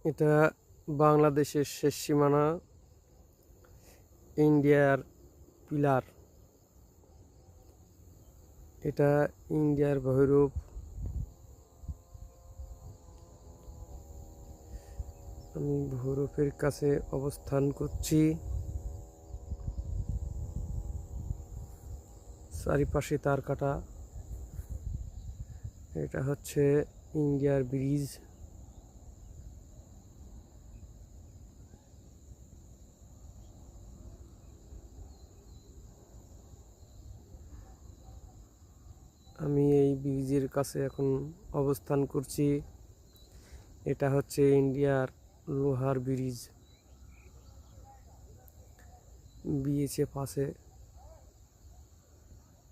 এটা বাংলাদেশের শেষ সীমানা, ইন্ডিয়ার পিলার। এটা ইন্ডিয়ার ভৈরব। আমি ভৈরবের কাছে অবস্থান করছি। চারিপাশে তার কাটা। এটা হচ্ছে ইন্ডিয়ার ব্রিজ। আমি এই ব্রিজের কাছে এখন অবস্থান করছি। এটা হচ্ছে ইন্ডিয়ার লোহার ব্রিজ। বিএসএফ আছে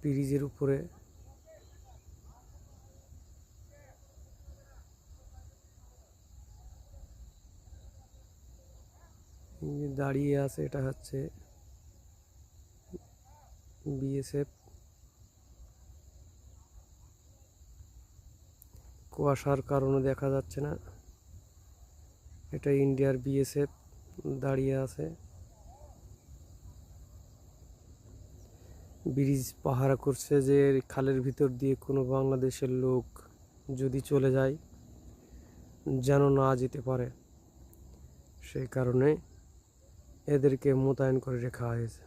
ব্রিজের উপরে। দাঁড়িয়ে আছে, এটা হচ্ছে বিএসএফ। কুয়াশার কারণে দেখা যাচ্ছে না। এটা ইন্ডিয়ার বিএসএফ দাঁড়িয়ে আছে। ব্রিজ পাহারা করছে যে খালের ভিতর দিয়ে কোনো বাংলাদেশের লোক যদি চলে যায় যেন না যেতে পারে, সেই কারণে এদেরকে মোতায়েন করে রাখা হয়েছে।